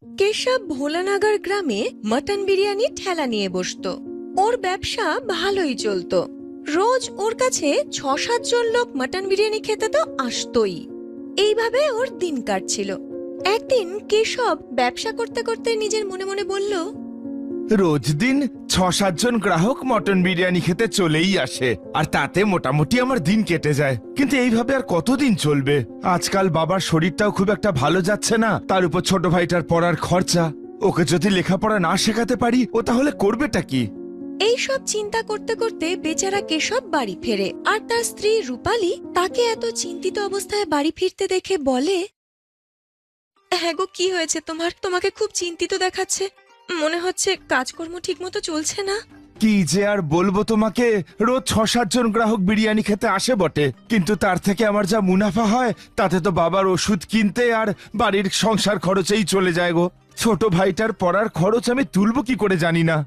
কেশব ভোলানাগার গ্রামে মটন বিরিয়ানি ঠেলা নিয়ে বসতো। ওর ব্যবসা ভালোই চলতো। রোজ ওর কাছে ৬-৭ জন লোক মটন বিরিয়ানি খেতে তো আসতোই। এইভাবে ওর দিন কাটছিল। একদিন কেশব ব্যবসা করতে করতে নিজের মনে মনে বলল, রোজ দিন ৬-৭ জন গ্রাহক মটন বিরিয়ানি খেতে চলেই আসে, আর তাতে মোটামুটি আমার দিন কেটে যায়। কিন্তু এইভাবে আর কতদিন চলবে? আজকাল বাবার শরীরটাও খুব একটা ভালো যাচ্ছে না, তার উপর ছোট ভাইটার পড়ার খরচা। ওকে যদি লেখাপড়া না শেখাতে পারি, ও তাহলে করবেটা কি? এইসব চিন্তা করতে করতে বেচারা কেশব বাড়ি ফেরে। আর তার স্ত্রী রূপালী তাকে এত চিন্তিত অবস্থায় বাড়ি ফিরতে দেখে বলে, হ্যাঁ গো, কি হয়েছে তোমার? তোমাকে খুব চিন্তিত দেখাচ্ছে। মনে হচ্ছে কাজকর্ম ঠিকমতো চলছে না। কি যে আর বলবো তোমাকে, রোজ ৬-৭ জন গ্রাহক বিরিয়ানি খেতে আসে বটে, কিন্তু তার থেকে আমার যা মুনাফা হয় তাতে তো বাবার ওষুধ কিনতে আর বাড়ির সংসার খরচেই চলে যায় গো। ছোট ভাইটার পড়ার খরচ আমি তুলবো কি করে জানি না।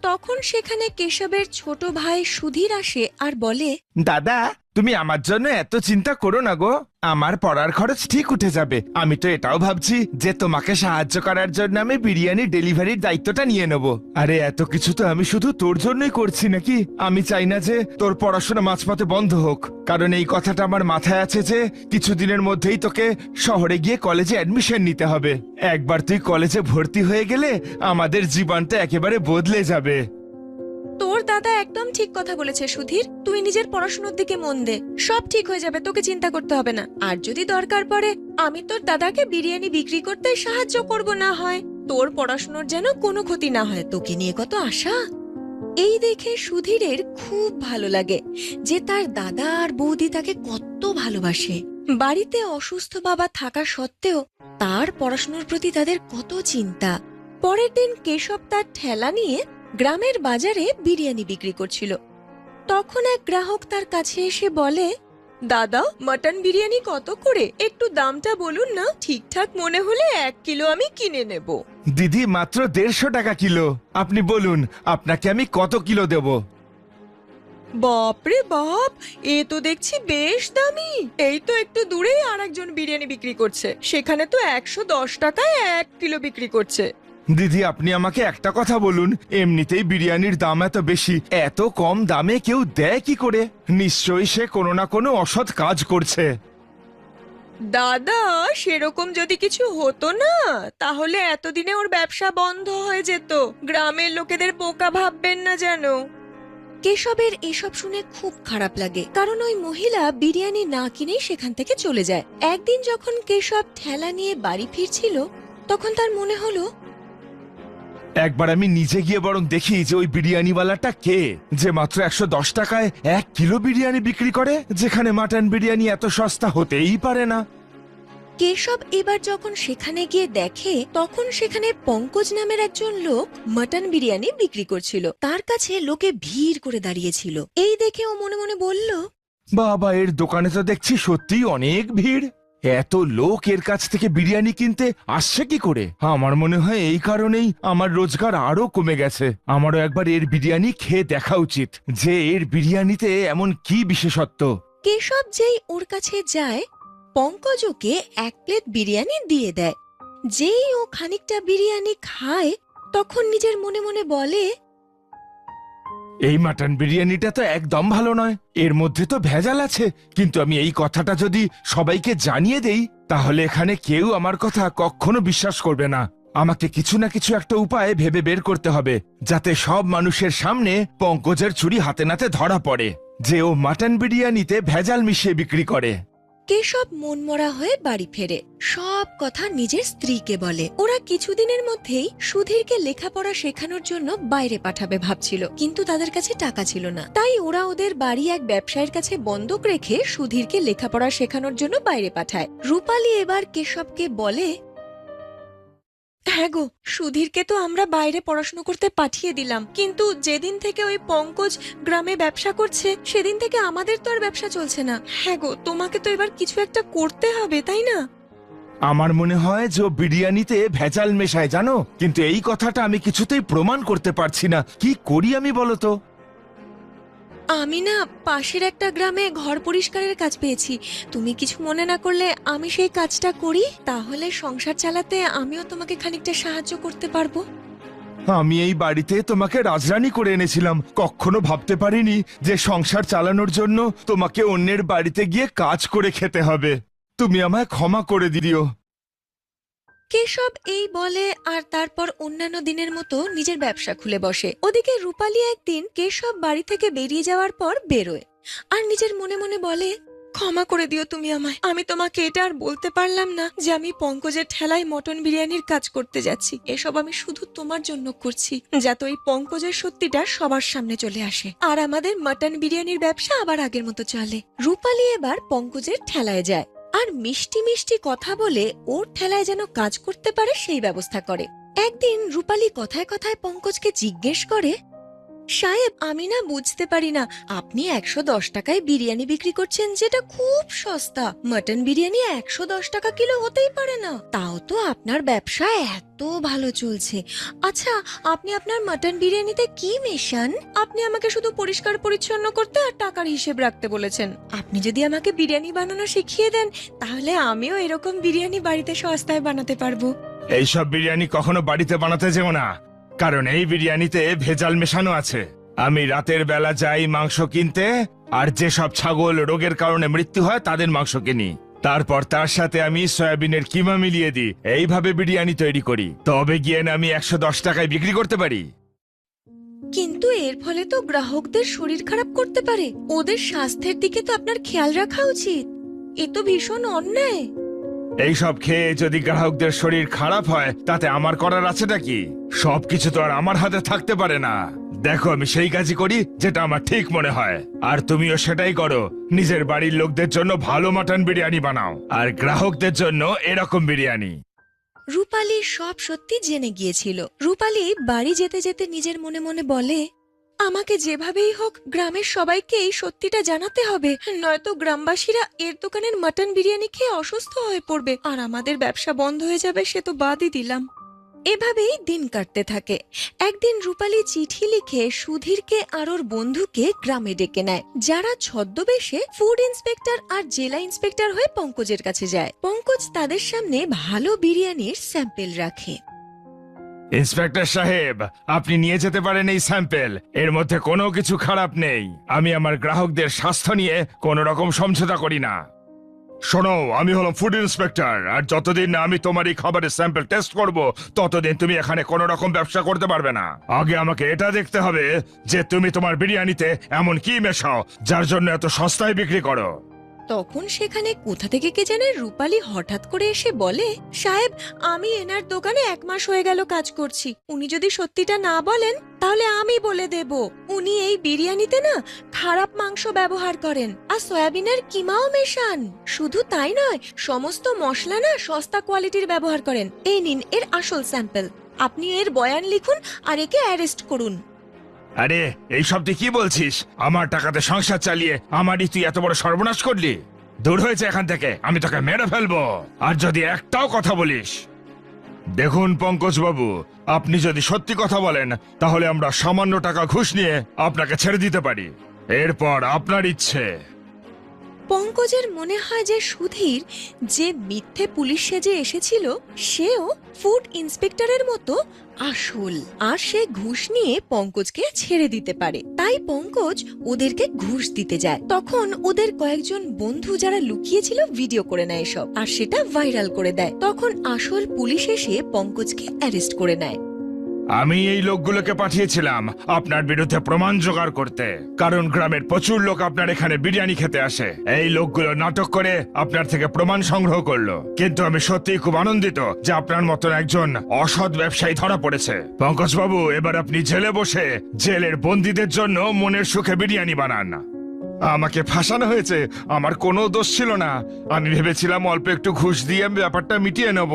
তখন সেখানে কেশবের ছোট ভাই সুধীর আসে আর বলে, দাদা, তুমি আমার জন্য এত চিন্তা করো না গো, আমার পড়ার খরচ ঠিক উঠে যাবে। আমি তো এটাও ভাবছি যে তোমাকে সাহায্য করার জন্য আমি বিরিয়ানি ডেলিভারির দায়িত্বটা নিয়ে নেব। আরে এত কিছু তো আমি শুধু তোর জন্যই করছি নাকি? আমি চাই না যে তোর পড়াশোনা মাঝপথে বন্ধ হোক, কারণ এই কথাটা আমার মাথায় আছে যে কিছুদিনের মধ্যেই তোকে শহরে গিয়ে কলেজে অ্যাডমিশন নিতে হবে। একবার তুই কলেজে ভর্তি হয়ে গেলে আমাদের জীবনটা একেবারে বদলে যাবে। তোর দাদা একদম ঠিক কথা বলেছে সুধীর। তুই নিজের পড়াশোনার দিকে মন দে, সব ঠিক হয়ে যাবে, তোকে চিন্তা করতে হবে না। আর যদি দরকার পড়ে আমি তোর দাদাকে বিরিয়ানি বিক্রি করতে সাহায্য করব, না হয় তোর পড়াশোনার যেন কোনো ক্ষতি না হয়। তোকে নিয়ে কত আশা। এই দেখে সুধীরের খুব ভালো লাগে যে তার দাদা আর বৌদি তাকে কত ভালোবাসে। বাড়িতে অসুস্থ বাবা থাকা সত্ত্বেও তার পড়াশোনার প্রতি তাদের কত চিন্তা। পরের দিন কেশব তার ঠেলা নিয়ে গ্রামের বাজারে বিরিয়ানি বিক্রি করছিল। তখন এক গ্রাহক তার কাছে এসে বলে, দাদা, মটন বিরিয়ানি কত করে? একটু দামটা বলুন না, ঠিকঠাক মনে হলে 1 কিলো আমি কিনে নেব। দিদি, মাত্র ১৫০ টাকা কিলো। আপনি বলুন আপনাকে আমি কত কিলো দেব? বাপরে বাপ, এ তো দেখছি বেশ দামি। এই তো একটু দূরেই আরেকজন বিরিয়ানি বিক্রি করছে, সেখানে তো ১১০ টাকায় 1 কিলো বিক্রি করছে। দিদি, আপনি আমাকে একটা কথা বলুন, এমনিতেই বিরিয়ানির দাম এত বেশি, এত কম দামে কেউ দেয় কি করে? নিশ্চয়ই সে কোনো না কোনো অসৎ কাজ করছে। দাদা, সেরকম যদি কিছু হতো না তাহলে এতদিনে ওর ব্যবসা বন্ধ হয়ে যেত। গ্রামের লোকেদের বোকা ভাববেন না যেন। কেশবের এসব শুনে খুব খারাপ লাগে, কারণ ওই মহিলা বিরিয়ানি না কিনেই সেখান থেকে চলে যায়। একদিন যখন কেশব ঠেলা নিয়ে বাড়ি ফিরছিল, তখন তার মনে হলো, একবার আমি নিজে গিয়ে বরং দেখি যে ওই বিরিয়ানিওয়ালাটা কে, যে মাত্র ১১০ টাকায় 1 কিলো বিরিয়ানি বিক্রি করে, যেখানে মাটন বিরিয়ানি এত সস্তা হতেই পারে না। কেশব এবার যখন সেখানে গিয়ে দেখে, তখন সেখানে পঙ্কজ নামের একজন লোক মটন বিরিয়ানি বিক্রি করছিল। তার কাছে লোকে ভিড় করে দাঁড়িয়েছিল। এই দেখে ও মনে মনে বলল, বাবা, এর দোকানে তো দেখছি সত্যিই অনেক ভিড়। এত লোক এর কাছ থেকে বিরিয়ানি কিনতে আসছে কি করে? আমার মনে হয় এই কারণেই আমার রোজগার আরো কমে গেছে। আমারও একবার এর বিরিয়ানি খেয়ে দেখা উচিত, যে এর বিরিয়ানিতে এমন কি বিশেষত্ব। কেশব যেই ওর কাছে যায়, পঙ্কজ ওকে 1 প্লেট বিরিয়ানি দিয়ে দেয়। যেই ও খানিকটা বিরিয়ানি খায়, তখন নিজের মনে মনে বলে, এই মাটন বিরিয়ানিটা তো একদম ভালো নয়, এর মধ্যে তো ভেজাল আছে। কিন্তু আমি এই কথাটা যদি সবাইকে জানিয়ে দেই, তাহলে এখানে কেউ আমার কথা কখনো বিশ্বাস করবে না। আমাকে কিছু না কিছু একটা উপায় ভেবে বের করতে হবে, যাতে সব মানুষের সামনে পঙ্কজের চুরি হাতে নাতে ধরা পড়ে যে ও মাটন বিরিয়ানিতে ভেজাল মিশিয়ে বিক্রি করে। কেশব মনমরা হয়ে বাড়ি ফেরে, সব কথা নিজের স্ত্রীকে বলে। ওরা কিছুদিনের মধ্যেই সুধীরকে লেখাপড়া শেখানোর জন্য বাইরে পাঠাবে ভাবছিল, কিন্তু তাদের কাছে টাকা ছিল না। তাই ওরা ওদের বাড়ি এক ব্যবসায়ীর কাছে বন্ধক রেখে সুধীরকে লেখাপড়া শেখানোর জন্য বাইরে পাঠায়। রূপালী এবার কেশবকে বলে, হ্যাঁ গো, সুধীরকে তো আমরা বাইরে পড়াশোনা করতে পাঠিয়ে দিলাম, কিন্তু যেদিন থেকে ওই পঙ্কজ গ্রামে ব্যবসা করছে, সেদিন থেকে আমাদের তো আর ব্যবসা চলছে না। হ্যাঁ গো, তোমাকে তো এবার কিছু একটা করতে হবে, তাই না? আমার মনে হয় যে ও বিরিয়ানিতে ভেজাল মেশায়, জানো, কিন্তু এই কথাটা আমি কিছুতেই প্রমাণ করতে পারছি না। কি করি আমি বলো তো? আমি না পাশের একটা গ্রামে ঘর পরিষ্কারের কাজ পেয়েছি। তুমি কিছু মনে না করলে আমি সেই কাজটা করি, তাহলে সংসার চালাতে আমিও তোমাকে খানিকটা সাহায্য করতে পারবো। আমি এই বাড়িতে তোমাকে রাজরানী করে এনেছিলাম, কখনো ভাবতে পারিনি যে সংসার চালানোর জন্য তোমাকে অন্যের বাড়িতে গিয়ে কাজ করে খেতে হবে। তুমি আমায় ক্ষমা করে দিও। কেশব এই বলে আর তারপর অন্যান্য দিনের মতো নিজের ব্যবসা খুলে বসে। ওদিকে রূপালী একদিন কেশব বাড়ি থেকে বেরিয়ে যাওয়ার পর বেরোয় আর নিজের মনে মনে বলে, ক্ষমা করে দিও তুমি আমায়। আমি তোমাকে এটা আর বলতে পারলাম না যে আমি পঙ্কজের ঠেলায় মটন বিরিয়ানির কাজ করতে যাচ্ছি। এসব আমি শুধু তোমার জন্য করছি, যাতে ওই পঙ্কজের সত্যিটা সবার সামনে চলে আসে আর আমাদের মটন বিরিয়ানির ব্যবসা আবার আগের মতো চলে। রূপালী এবার পঙ্কজের ঠেলায় যায় আর মিষ্টি মিষ্টি কথা বলে ওর ঠেলায় যেন কাজ করতে পারে সেই ব্যবস্থা করে। একদিন রূপালী কথায় কথায় পঙ্কজকে জিজ্ঞেস করে, সাহেব, আমি না বুঝতে পারি না, আপনি 110 টাকায় বিরিয়ানি বিক্রি করছেন, যেটা খুব সস্তা। মটন বিরিয়ানি 110 টাকা কিলো হতেই পারে না, তাও তো আপনার ব্যবসা এত ভালো চলছে। আচ্ছা, আপনি আপনার মটন বিরিয়ানিতে কি মেশান? আপনি আমাকে শুধু পরিষ্কার পরিচ্ছন্ন করতে আর টাকার হিসেব রাখতে বলেছেন। আপনি যদি আমাকে বিরিয়ানি বানানো শিখিয়ে দেন, তাহলে আমিও এরকম বিরিয়ানি বাড়িতে সস্তায় বানাতে পারবো। এইসব বিরিয়ানি কখনো বাড়িতে বানাতে যেও না, কারণ এই বিরিয়ানিতে ভেজাল মেশানো আছে। আমি রাতের বেলা যাই মাংস কিনতে, আর যেসব ছাগল রোগের কারণে মৃত্যু হয় তাদের মাংস কিনি, তারপর তার সাথে আমি সয়াবিনের কিমা মিলিয়ে দিই। এইভাবে বিরিয়ানি তৈরি করি, তবে গিয়ে না আমি 110 টাকায় বিক্রি করতে পারি। কিন্তু এর ফলে তো গ্রাহকদের শরীর খারাপ করতে পারে। ওদের স্বাস্থ্যের দিকে তো আপনার খেয়াল রাখা উচিত। এ তো ভীষণ অন্যায়। এইসব খেয়ে যদি গ্রাহকদের শরীর খারাপ হয়, তাতে আমার করার আছেটা কি? সবকিছু তো আর আমার হাতে থাকতে পারে না। দেখো, আমি সেই কাজই করি যেটা আমার ঠিক মনে হয়, আর তুমিও সেটাই করো। নিজের বাড়ির লোকদের জন্য ভালো মটন বিরিয়ানি বানাও, আর গ্রাহকদের জন্য এরকম বিরিয়ানি। রূপালী সব সত্যি জেনে গিয়েছিল। রূপালী বাড়ি যেতে যেতে নিজের মনে মনে বলে, আমাকে যেভাবেই হোক গ্রামের সবাইকে এই সত্যিটা জানাতে হবে, নয়তো গ্রামবাসীরা এর দোকানের মটন বিরিয়ানি খেয়ে অসুস্থ হয়ে পড়বে আর আমাদের ব্যবসা বন্ধ হয়ে যাবে, সে তো বাদই দিলাম। এভাবেই দিন কাটতে থাকে। একদিন রূপালী চিঠি লিখে সুধীরকে আর ওর বন্ধুকে গ্রামে ডেকে নেয়, যারা ছদ্মবেশে ফুড ইন্সপেক্টর আর জেলা ইন্সপেক্টর হয়ে পঙ্কজের কাছে যায়। পঙ্কজ তাদের সামনে ভালো বিরিয়ানির স্যাম্পেল রাখে। ইন্সপেক্টর সাহেব, আপনি নিয়ে যেতে পারেন এই স্যাম্পেল, এর মধ্যে কোনো কিছু খারাপ নেই। আমি আমার গ্রাহকদের স্বাস্থ্য নিয়ে কোনো রকম সমঝোতা করি না। শোনো, আমি হলাম ফুড ইন্সপেক্টর, আর যতদিন না আমি তোমার এই খাবারের স্যাম্পল টেস্ট করব, ততদিন তুমি এখানে কোনো রকম ব্যবসা করতে পারবে না। আগে আমাকে এটা দেখতে হবে যে তুমি তোমার বিরিয়ানিতে এমন কি মেশাও যার জন্য এত সস্তায় বিক্রি করো। তখন সেখানে কোথা থেকে কে জানে রূপালী হঠাৎ করে এসে বলে, সাহেব, আমি এনার দোকানে 1 মাস হয়ে গেল কাজ করছি। উনি যদি সত্যিটা না বলেন তাহলে আমি বলে দেব। উনি এই বিরিয়ানিতে না খারাপ মাংস ব্যবহার করেন আর সয়াবিনের কিমাও মেশান। শুধু তাই নয়, সমস্ত মশলা না সস্তা কোয়ালিটির ব্যবহার করেন। এই নিন এর আসল স্যাম্পল, আপনি এর বয়ান লিখুন আর একে অ্যারেস্ট করুন। আরে, এই সব তুই কি বলছিস? আমার টাকাতে সংসার চালিয়ে আমারই তুই এত বড় সর্বনাশ করলি? দূর হয়েছে এখান থেকে, আমি তোকে মেরে ফেলবো আর যদি একটাও কথা বলিস। দেখুন পঙ্কজ বাবু, আপনি যদি সত্যি কথা বলেন তাহলে আমরা সামান্য টাকা ঘুষ নিয়ে আপনাকে ছেড়ে দিতে পারি, এরপর আপনার ইচ্ছে। পঙ্কজের মনে হয় যে সুধীর যে মিথ্যে পুলিশ সেজে এসেছিল সেও ফুড ইন্সপেক্টরের মতো আসল, আর সে ঘুষ নিয়ে পঙ্কজকে ছেড়ে দিতে পারে। তাই পঙ্কজ ওদেরকে ঘুষ দিতে যায়। তখন ওদের কয়েকজন বন্ধু যারা লুকিয়েছিল ভিডিও করে নেয় এসব, আর সেটা ভাইরাল করে দেয়। তখন আসল পুলিশ এসে পঙ্কজকে অ্যারেস্ট করে নেয়। আমি এই লোকগুলোকে পাঠিয়েছিলাম আপনার বিরুদ্ধে প্রমাণ জোগাড় করতে, কারণ গ্রামের প্রচুর লোক আপনার এখানে বিরিয়ানি খেতে আসে। এই লোকগুলো নাটক করে আপনার থেকে প্রমাণ সংগ্রহ করলো, কিন্তু আমি সত্যিই খুব আনন্দিত যে আপনার মতন একজন অসৎ ব্যবসায়ী ধরা পড়েছে। পঙ্কজ বাবু, এবার আপনি জেলে বসে জেলের বন্দীদের জন্য মনের সুখে বিরিয়ানি বানান। আমাকে ফাঁসানো হয়েছে, আমার কোনো দোষ ছিল না। আমি ভেবেছিলাম অল্প একটু ঘুষ দিয়ে ব্যাপারটা মিটিয়ে নেব।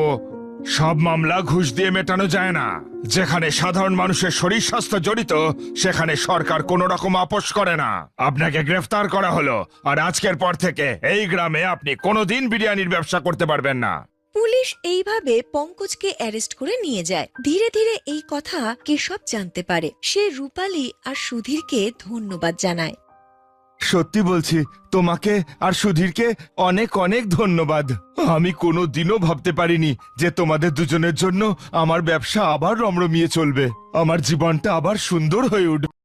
সব মামলা ঘুষ দিয়ে মেটানো যায় না। যেখানে সাধারণ মানুষের শরীর স্বাস্থ্য জড়িত, সেখানে সরকার কোনো রকম আপোষ করে না। আপনাকে গ্রেফতার করা হলো, আর আজকের পর থেকে এই গ্রামে আপনি কোনোদিন বিরিয়ানির ব্যবসা করতে পারবেন না। পুলিশ এইভাবে পঙ্কজকে অ্যারেস্ট করে নিয়ে যায়। ধীরে ধীরে এই কথা কেশব জানতে পারে। সে রূপালী আর সুধীরকে ধন্যবাদ জানায়। সত্যি বলছি, তোমাকে আর সুধীরকে অনেক অনেক ধন্যবাদ। আমি কোনো দিনও ভাবতে পারিনি যে তোমাদের দুজনের জন্য আমার ব্যবসা আবার রমরমিয়ে চলবে, আমার জীবনটা আবার সুন্দর হয়ে উঠবে।